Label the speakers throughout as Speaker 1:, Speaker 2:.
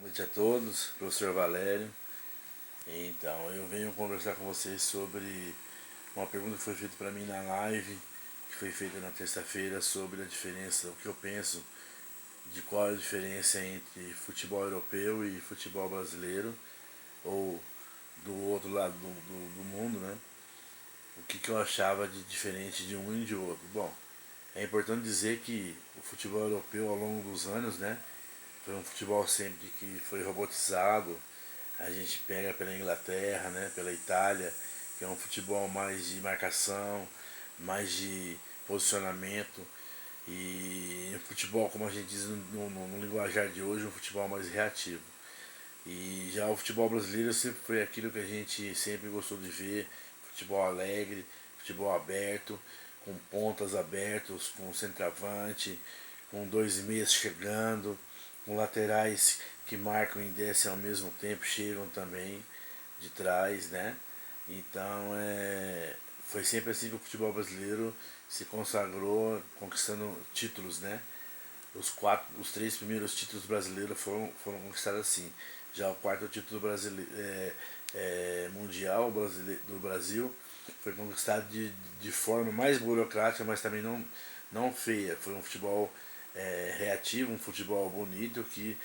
Speaker 1: Noite a todos, professor Valério. Então, eu venho conversar com vocês sobre uma pergunta que foi feita para mim na live, que foi feita na terça-feira, sobre a diferença, o que eu penso de qual é a diferença entre futebol europeu e futebol brasileiro, ou do outro lado do mundo, né? O que eu achava de diferente de um e de outro. Bom, é importante dizer que o futebol europeu ao longo dos anos, né, foi um futebol sempre que foi robotizado. A gente pega pela Inglaterra, né, pela Itália, que é um futebol mais de marcação, mais de posicionamento, e um futebol, como a gente diz no linguajar de hoje, um futebol mais reativo. E já o futebol brasileiro sempre foi aquilo que a gente sempre gostou de ver, futebol alegre, futebol aberto, com pontas abertos, com centroavante, com dois meias chegando, com laterais que marcam e descem ao mesmo tempo, chegam também de trás, né? Então foi sempre assim que o futebol brasileiro se consagrou, conquistando títulos, né? Os três primeiros títulos brasileiros foram conquistados assim. Já o quarto título brasileiro, mundial do Brasil foi conquistado de forma mais burocrática, mas também não feia. Foi um futebol reativo, um futebol bonito que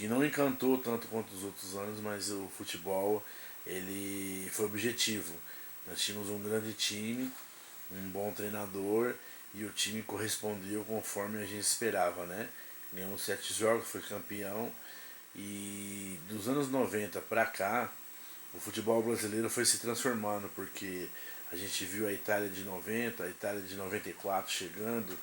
Speaker 1: não encantou tanto quanto os outros anos, mas o futebol ele foi objetivo. Nós tínhamos um grande time, um bom treinador e o time correspondeu conforme a gente esperava, né? Ganhamos 7 jogos, foi campeão e dos anos 90 para cá o futebol brasileiro foi se transformando porque a gente viu a Itália de 90, a Itália de 94 chegando,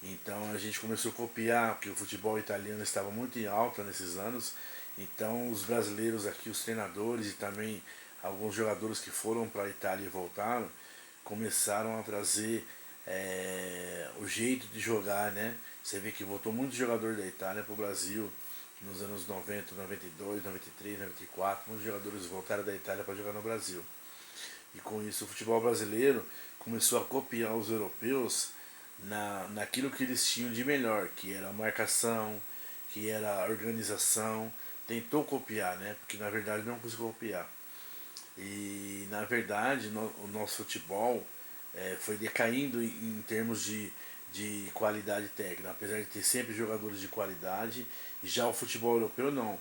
Speaker 1: então a gente começou a copiar, porque o futebol italiano estava muito em alta nesses anos, então os brasileiros aqui, os treinadores e também alguns jogadores que foram para a Itália e voltaram, começaram a trazer o jeito de jogar, né? Você vê que voltou muito jogador da Itália para o Brasil nos anos 90, 92, 93, 94. Muitos jogadores voltaram da Itália para jogar no Brasil. E com isso o futebol brasileiro começou a copiar os europeus naquilo que eles tinham de melhor, que era a marcação, que era a organização. Tentou copiar, né? Porque na verdade não conseguiu copiar. E na verdade o nosso futebol foi decaindo em termos de qualidade técnica, apesar de ter sempre jogadores de qualidade, e já o futebol europeu não.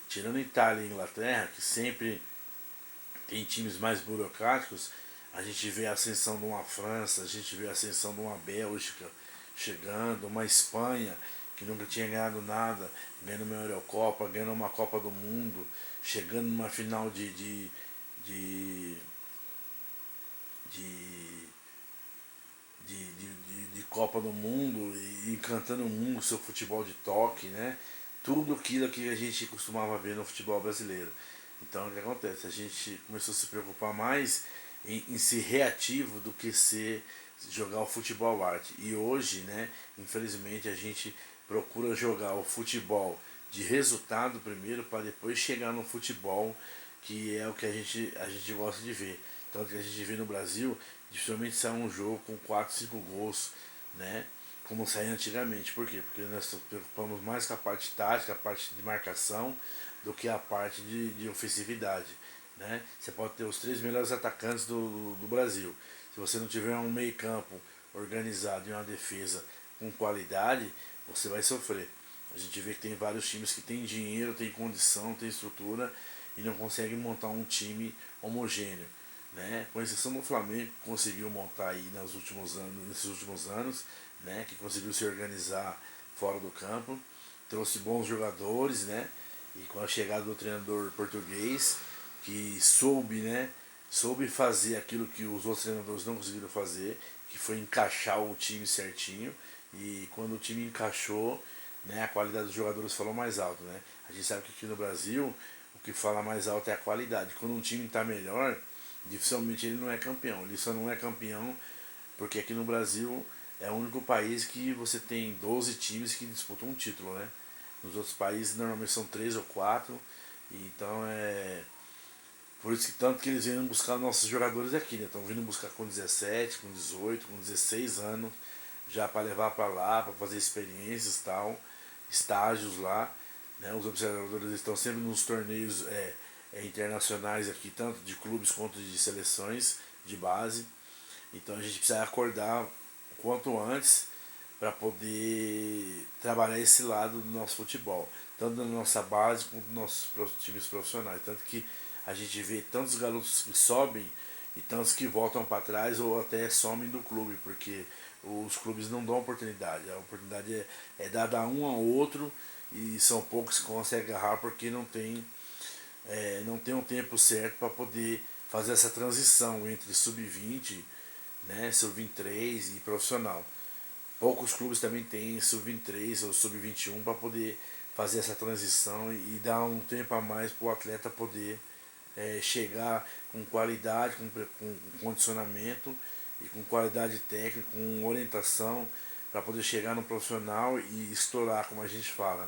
Speaker 1: Tirando Itália e Inglaterra, que sempre tem times mais burocráticos, a gente vê a ascensão de uma França, a gente vê a ascensão de uma Bélgica chegando, uma Espanha que nunca tinha ganhado nada, ganhando uma Eurocopa, ganhando uma Copa do Mundo, chegando numa final de, de, de Copa do Mundo e encantando o mundo, seu futebol de toque, né? Tudo aquilo que a gente costumava ver no futebol brasileiro. Então o que acontece? A gente começou a se preocupar mais em ser reativo do que ser jogar o futebol arte. E hoje, né, infelizmente a gente procura jogar o futebol de resultado primeiro para depois chegar no futebol que é o que a gente gosta de ver. Então o que a gente vê no Brasil, dificilmente sai um jogo com 4 5 gols, né? Como saía antigamente. Por quê? Porque nós nos preocupamos mais com a parte tática, a parte de marcação, do que a parte de ofensividade. Né? Você pode ter os três melhores atacantes do Brasil. Se você não tiver um meio campo organizado e uma defesa com qualidade, você vai sofrer. A gente vê que tem vários times que têm dinheiro, têm condição, têm estrutura e não conseguem montar um time homogêneo. Né? Com exceção do Flamengo, que conseguiu montar aí nesses últimos anos, né? Que conseguiu se organizar fora do campo, trouxe bons jogadores, né? E com a chegada do treinador português, que soube, né? Soube fazer aquilo que os outros treinadores não conseguiram fazer, que foi encaixar o time certinho. E quando o time encaixou, né, a qualidade dos jogadores falou mais alto, né? A gente sabe que aqui no Brasil o que fala mais alto é a qualidade. Quando um time está melhor, dificilmente ele não é campeão. Ele só não é campeão porque aqui no Brasil é o único país que você tem 12 times que disputam um título, né? Nos outros países normalmente são 3 ou 4. Então é por isso que tanto que eles vêm buscar nossos jogadores aqui, né? Estão vindo buscar com 17, com 18, com 16 anos, já para levar para lá, para fazer experiências e tal, estágios lá. né? Os observadores estão sempre nos torneios internacionais aqui, tanto de clubes quanto de seleções de base. Então a gente precisa acordar o quanto antes para poder trabalhar esse lado do nosso futebol, tanto na nossa base quanto nos nossos times profissionais. Tanto que a gente vê tantos garotos que sobem e tantos que voltam para trás ou até somem do clube, porque os clubes não dão oportunidade. A oportunidade é dada a um ao outro e são poucos que conseguem agarrar porque não tem um tempo certo para poder fazer essa transição entre sub-20, né, sub-23 e profissional. Poucos clubes também têm sub-23 ou sub-21 para poder fazer essa transição e dar um tempo a mais para o atleta poder chegar com qualidade, com condicionamento e com qualidade técnica, com orientação, para poder chegar no profissional e estourar, como a gente fala, né?